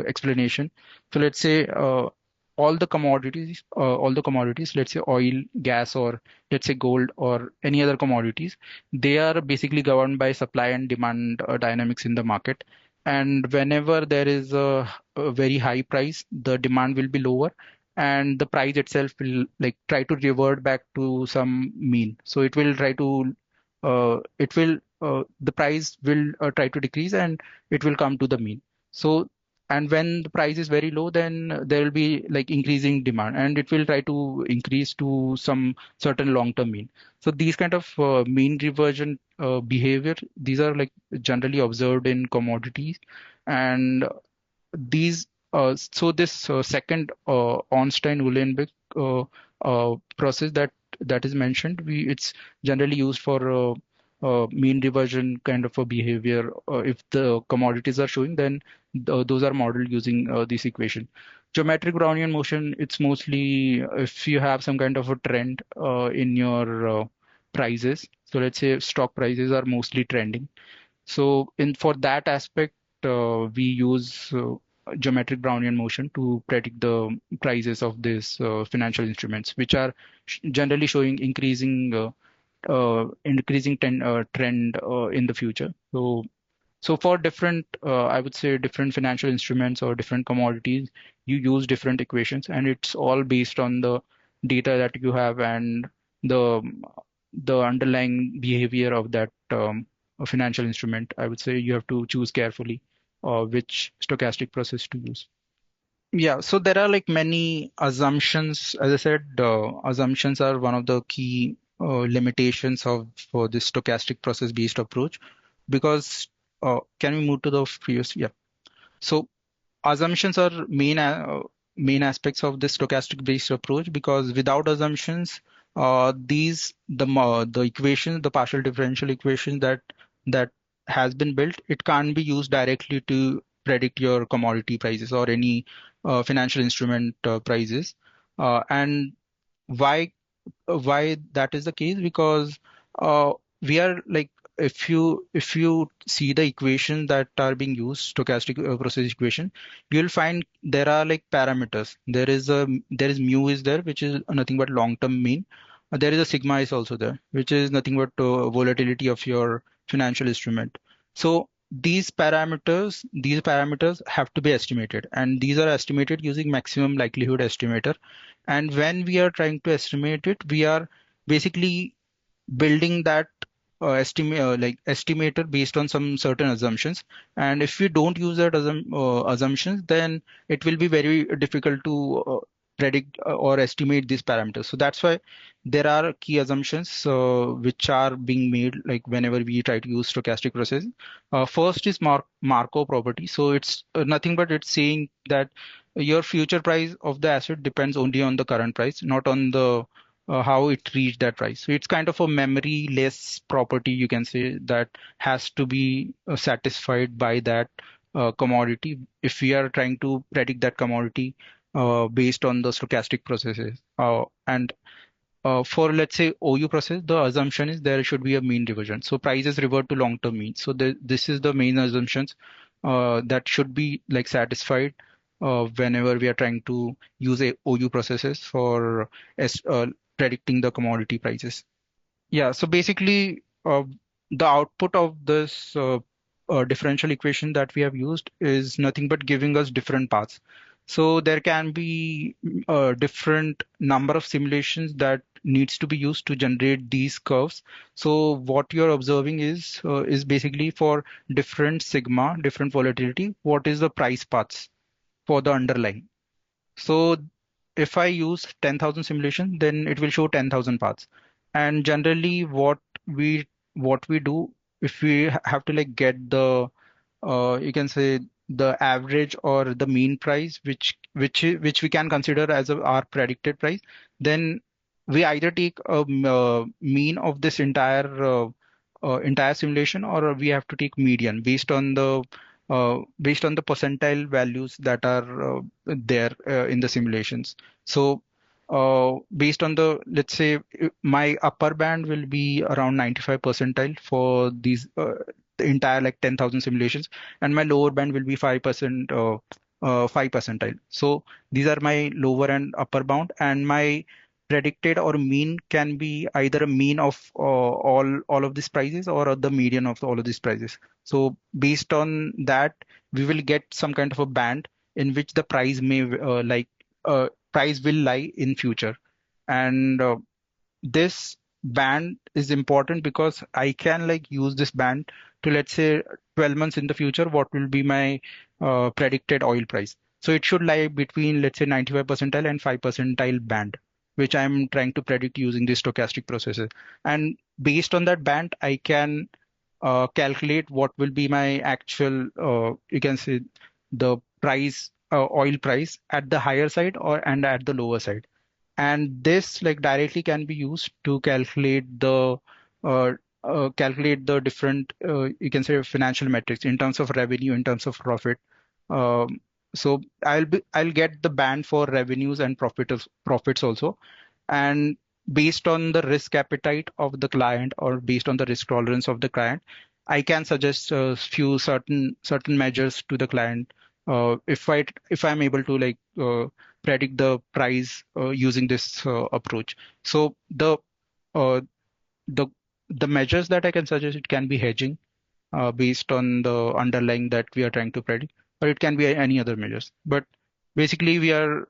[SPEAKER 1] explanation. So let's say all the commodities, let's say oil, gas, or let's say gold or any other commodities, they are basically governed by supply and demand dynamics in the market. And whenever there is a very high price, the demand will be lower, and the price itself will like try to revert back to some mean. So it will try to the price will try to decrease and it will come to the mean. So and when the price is very low, then there will be like increasing demand and it will try to increase to some certain long-term mean. So these kind of mean reversion behavior, these are like generally observed in commodities. And these so this second Ornstein-Uhlenbeck process that is mentioned, we it's generally used for mean reversion kind of a behavior. If the commodities are showing, then those are modeled using this equation. Geometric Brownian motion, it's mostly if you have some kind of a trend in your prices. So let's say stock prices are mostly trending. So in for that aspect, we use geometric Brownian motion to predict the prices of these financial instruments, which are generally showing increasing trend in the future. So for different, I would say different financial instruments or different commodities, you use different equations, and it's all based on the data that you have and the the underlying behavior of that financial instrument. I would say you have to choose carefully which stochastic process to use. Yeah, so there are like many assumptions. As I said, assumptions are one of the key limitations of for this stochastic process-based approach because can we move to the previous? Yeah. So assumptions are main aspects of this stochastic based approach because without assumptions, the equation, the partial differential equation that has been built, it can't be used directly to predict your commodity prices or any financial instrument prices. And why why that is the case? Because we are like if you see the equation that are being used, stochastic process equation, you'll find there are like parameters. There is mu is there, which is nothing but long-term mean. There is a sigma is also there, which is nothing but volatility of your financial instrument. So these parameters have to be estimated, and these are estimated using maximum likelihood estimator. And when we are trying to estimate it, we are basically building that estimator based on some certain assumptions. And if we don't use that assumptions, then it will be very difficult to predict or estimate these parameters. So that's why there are key assumptions which are being made like whenever we try to use stochastic process. First is Markov property. So it's nothing but it's saying that your future price of the asset depends only on the current price, not on the how it reached that price. So it's kind of a memory-less property, you can say, that has to be satisfied by that commodity if we are trying to predict that commodity based on the stochastic processes. And For let's say OU process, the assumption is there should be a mean reversion. So prices revert to long-term mean. So this is the main assumptions that should be like satisfied whenever we are trying to use a OU processes for predicting the commodity prices. Yeah, so basically, the output of this differential equation that we have used is nothing but giving us different paths. So there can be a different number of simulations that needs to be used to generate these curves. So what you're observing is basically for different sigma, different volatility, what is the price paths for the underlying. So if I use 10,000 simulation, then it will show 10,000 paths. And generally, what we do, if we have to like get the you can say the average or the mean price, which we can consider as our predicted price, then we either take a mean of this entire simulation, or we have to take median based on the percentile values that are there in the simulations. So based on the, let's say, my upper band will be around 95 percentile for these the entire like 10,000 simulations, and my lower band will be 5%, 5 percentile. So these are my lower and upper bound, and my predicted or mean can be either a mean of all of these prices, or the median of all of these prices. So based on that, we will get some kind of a band in which the price may price will lie in future. And this band is important because I can like use this band to, let's say, 12 months in the future, what will be my predicted oil price. So it should lie between, let's say, 95 percentile and 5 percentile band, which I'm trying to predict using the stochastic processes. And based on that band, I can calculate what will be my actual, you can say, the price, oil price at the higher side or and at the lower side. And this like directly can be used to uh, calculate the different, you can say, financial metrics in terms of revenue, in terms of profit. Um, so I'll get the band for revenues and profits also. And based on the risk appetite of the client, or based on the risk tolerance of the client, I can suggest a few certain measures to the client, if I'm able to like predict the price using this approach. So uh, the the measures that I can suggest, it can be hedging based on the underlying that we are trying to predict, or it can be any other measures. But basically, we are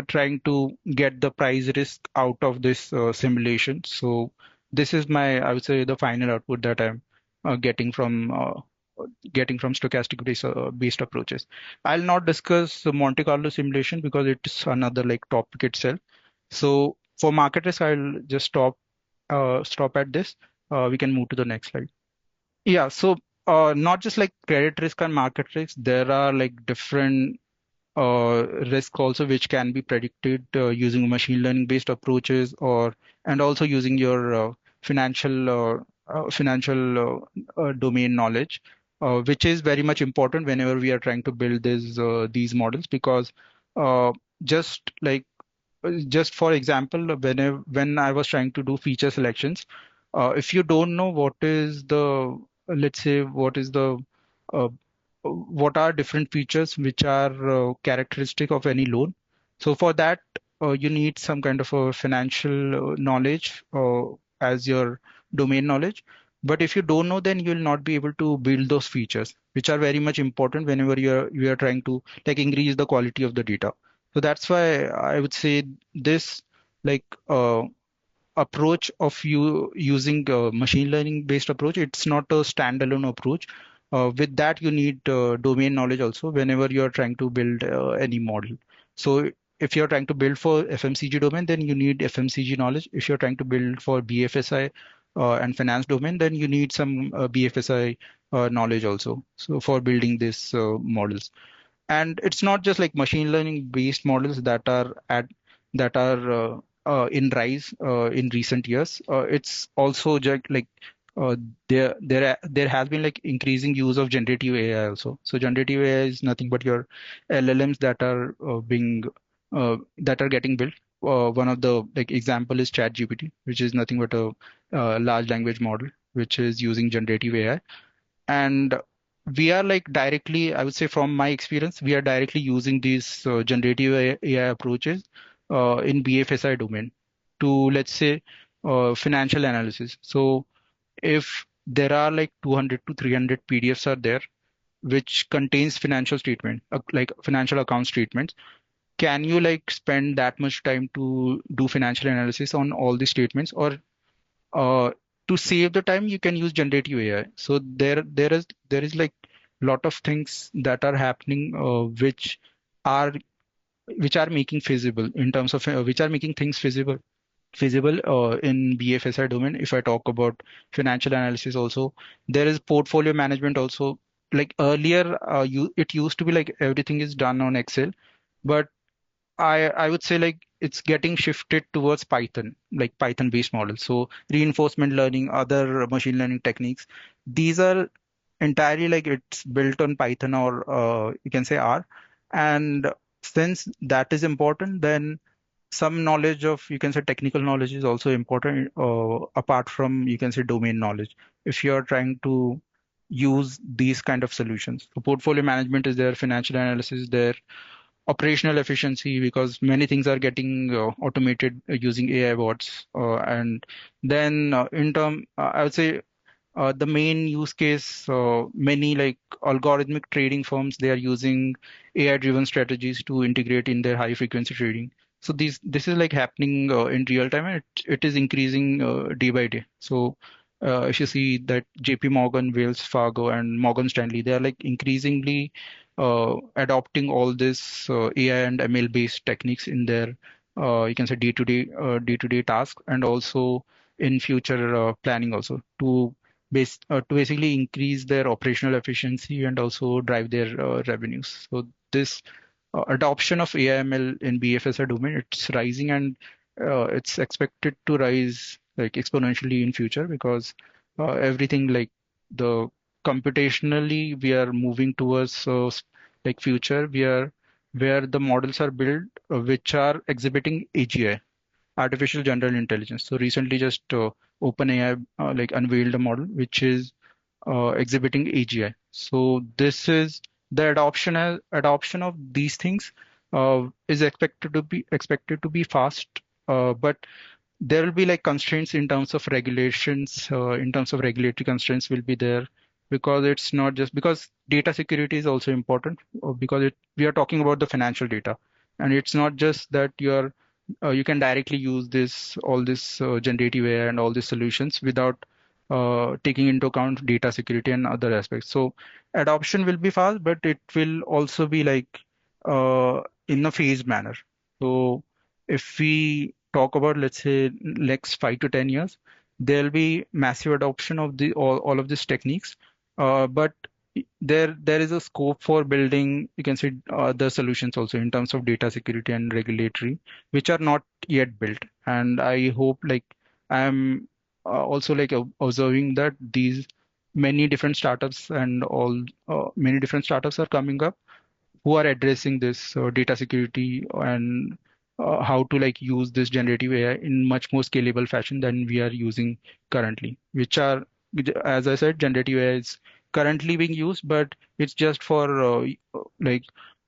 [SPEAKER 1] trying to get the price risk out of this simulation. So this is my, I would say, the final output that I'm getting from stochastic based approaches. I'll not discuss the Monte Carlo simulation because it's another like topic itself. So for market risk, I'll just stop at this. We can move to the next slide. Yeah, so not just like credit risk and market risk, there are like different risk also which can be predicted using machine learning based approaches, or and also using your financial domain knowledge, which is very much important whenever we are trying to build these models. Because uh, just like just for example, when I was trying to do feature selections, if you don't know what is the, let's say, uh, what are different features which are characteristic of any loan. So for that, you need some kind of a financial knowledge as your domain knowledge. But if you don't know, then you will not be able to build those features, which are very much important whenever you are trying to like increase the quality of the data. So that's why I would say this like approach of you using machine learning based approach, it's not a standalone approach. With that, you need domain knowledge also whenever you're trying to build any model. So if you're trying to build for FMCG domain, then you need FMCG knowledge. If you're trying to build for BFSI and finance domain, then you need some BFSI knowledge also. So for building these models. And it's not just like machine learning based models that are in rise in recent years. It's also just like there has been like increasing use of generative AI also. So generative AI is nothing but your LLMs that are getting built. One of the like example is ChatGPT, which is nothing but a large language model which is using generative AI. And we are like directly, I would say, from my experience, we are directly using these generative AI approaches in BFSI domain to, let's say, financial analysis. So if there are like 200 to 300 PDFs are there which contains financial statement, like financial account statements, can you like spend that much time to do financial analysis on all the statements? Or uh, to save the time, you can use generative AI. So there is like lot of things that are happening which are which are making feasible in terms of which are making things feasible in BFSI domain. If I talk about financial analysis also, there is portfolio management also. Like earlier, it used to be like everything is done on Excel, but I would say like it's getting shifted towards Python, like Python based models. So reinforcement learning, other machine learning techniques, these are entirely like it's built on Python or you can say R. And since that is important, then some knowledge of you can say technical knowledge is also important apart from you can say domain knowledge if you are trying to use these kind of solutions. So portfolio management is there, financial analysis is there, operational efficiency because many things are getting automated using AI bots. And then I would say the main use case, many like algorithmic trading firms, they are using AI-driven strategies to integrate in their high-frequency trading. So this is like happening in real time, and it is increasing day by day. So if you see that JP Morgan, Wells Fargo, and Morgan Stanley, they are like increasingly adopting all this AI and ML based techniques in their you can say day-to-day task, and also in future planning also to basically increase their operational efficiency and also drive their revenues. So this adoption of AI/ML in BFSI domain, it's rising, and it's expected to rise like exponentially in future because everything like the computationally we are moving towards like future where the models are built which are exhibiting AGI, artificial general intelligence. So recently just OpenAI like unveiled a model which is exhibiting AGI. So this is the adoption of these things is expected to be fast, but there will be like constraints in terms of regulations, in terms of regulatory constraints will be there because it's not just because data security is also important because we are talking about the financial data, and it's not just that you can directly use all this generative AI and all these solutions without taking into account data security and other aspects. So adoption will be fast, but it will also be like in a phased manner. So if we talk about let's say next 5 to 10 years, there'll be massive adoption of all of these techniques. But there is a scope for building, you can say, other solutions also in terms of data security and regulatory, which are not yet built. And I hope like I'm also like observing that these many different startups and all many different startups are coming up who are addressing this data security and how to like use this generative AI in much more scalable fashion than we are using currently, which are, as I said, generative AI is currently being used, but it's just for like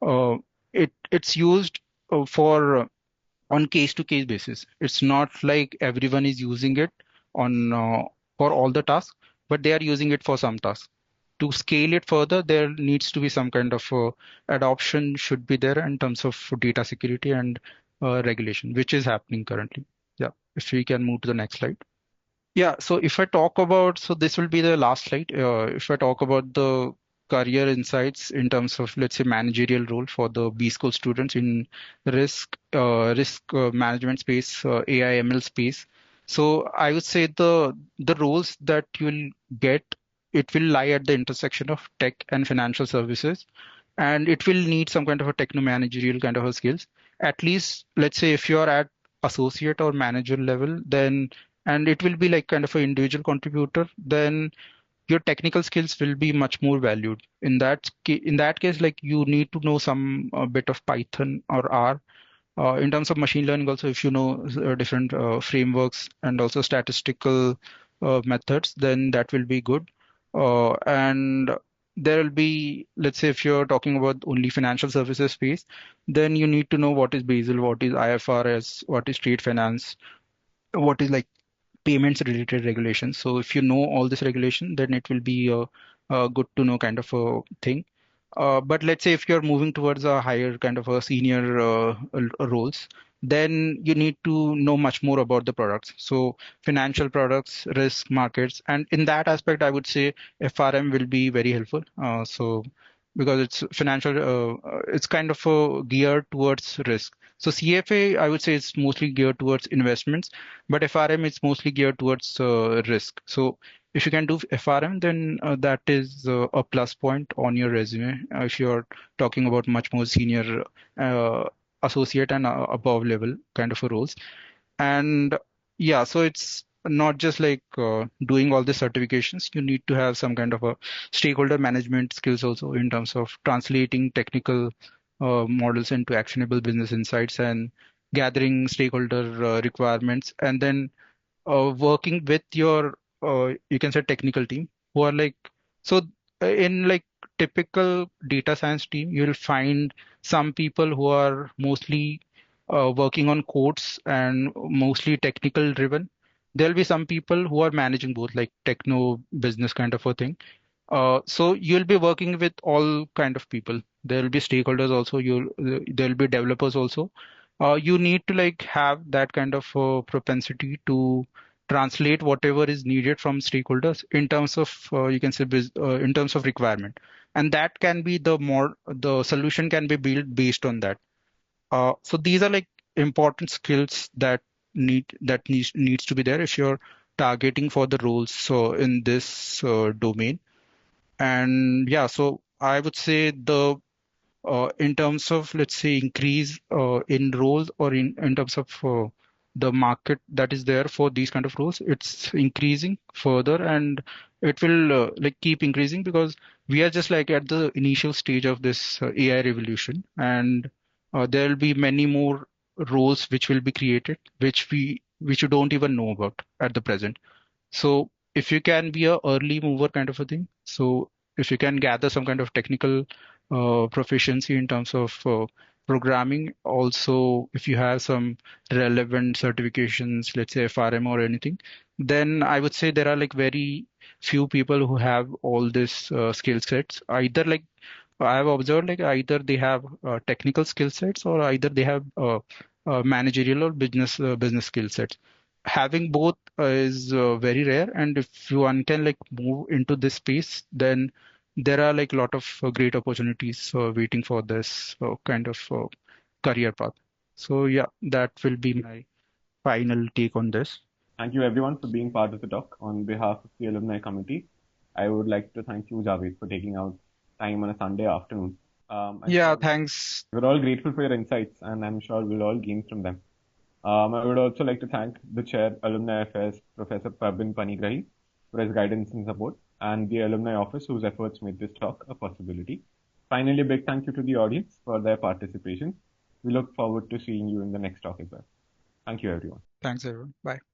[SPEAKER 1] uh, it's used for on case to case basis. It's not like everyone is using it on for all the tasks, but they are using it for some tasks. To scale it further, there needs to be some kind of adoption should be there in terms of data security and regulation, which is happening currently. Yeah, if we can move to the next slide. Yeah, so if I talk about, so this will be the last slide. If I talk about the career insights in terms of, let's say, managerial role for the B school students in risk management space, AI ML space. So I would say the roles that you'll get, it will lie at the intersection of tech and financial services, and it will need some kind of a techno managerial kind of a skills. At least, let's say, if you're at associate or manager level, then and it will be like kind of an individual contributor, then your technical skills will be much more valued. In that case, like you need to know some bit of Python or R. In terms of machine learning, also if you know different frameworks and also statistical methods, then that will be good. And there will be, let's say, if you're talking about only financial services space, then you need to know what is Basel, what is IFRS, what is trade finance, what is like payments related regulations. So if you know all this regulation, then it will be a good to know kind of a thing. But let's say if you're moving towards a higher kind of a senior roles, then you need to know much more about the products. So financial products, risk markets, and in that aspect, I would say FRM will be very helpful. So because it's financial, it's kind of geared towards risk. So CFA, I would say, it's mostly geared towards investments, but FRM is mostly geared towards risk. So if you can do FRM, then that is a plus point on your resume if you're talking about much more senior uh, associate and above level kind of a roles. And yeah, so it's not just like doing all the certifications. You need to have some kind of a stakeholder management skills also in terms of translating technical models into actionable business insights and gathering stakeholder requirements, and then working with your you can say technical team who are like, so in like typical data science team you'll find some people who are mostly working on codes and mostly technical driven. There'll be some people who are managing both, like techno business kind of a thing. So you'll be working with all kind of people. There'll be stakeholders also. There'll be developers also. You need to like have that kind of propensity to translate whatever is needed from stakeholders in terms of you can say in terms of requirement, and that can be the solution can be built based on that. So these are like important skills that needs to be there if you're targeting for the roles so in this domain. And yeah, so I would say the in terms of, let's say, increase in roles, or in terms of the market that is there for these kind of roles, it's increasing further, and it will like keep increasing because we are just like at the initial stage of this AI revolution, and there will be many more roles which will be created, which you don't even know about at the present. So if you can be a early mover kind of a thing, so if you can gather some kind of technical proficiency in terms of programming, also if you have some relevant certifications, let's say FRM or anything, then I would say there are like very few people who have all these skill sets. Either like I have observed, like either they have technical skill sets or either they have managerial or business skill sets. Having both is very rare, and if one can like move into this space, then there are like a lot of great opportunities waiting for this kind of career path. So yeah, that will be my final take on this.
[SPEAKER 2] Thank you everyone for being part of the talk. On behalf of the alumni committee, I would like to thank you, Javed, for taking out time on a Sunday afternoon. I'm
[SPEAKER 1] Yeah,
[SPEAKER 2] sure
[SPEAKER 1] thanks.
[SPEAKER 2] we're all grateful for your insights, and I'm sure we'll all gain from them. I would also like to thank the chair, Alumni Affairs, Professor Prabin Panigrahi, for his guidance and support, and the alumni office whose efforts made this talk a possibility. Finally, a big thank you to the audience for their participation. We look forward to seeing you in the next talk as well. Thank you, everyone.
[SPEAKER 1] Thanks, everyone. Bye.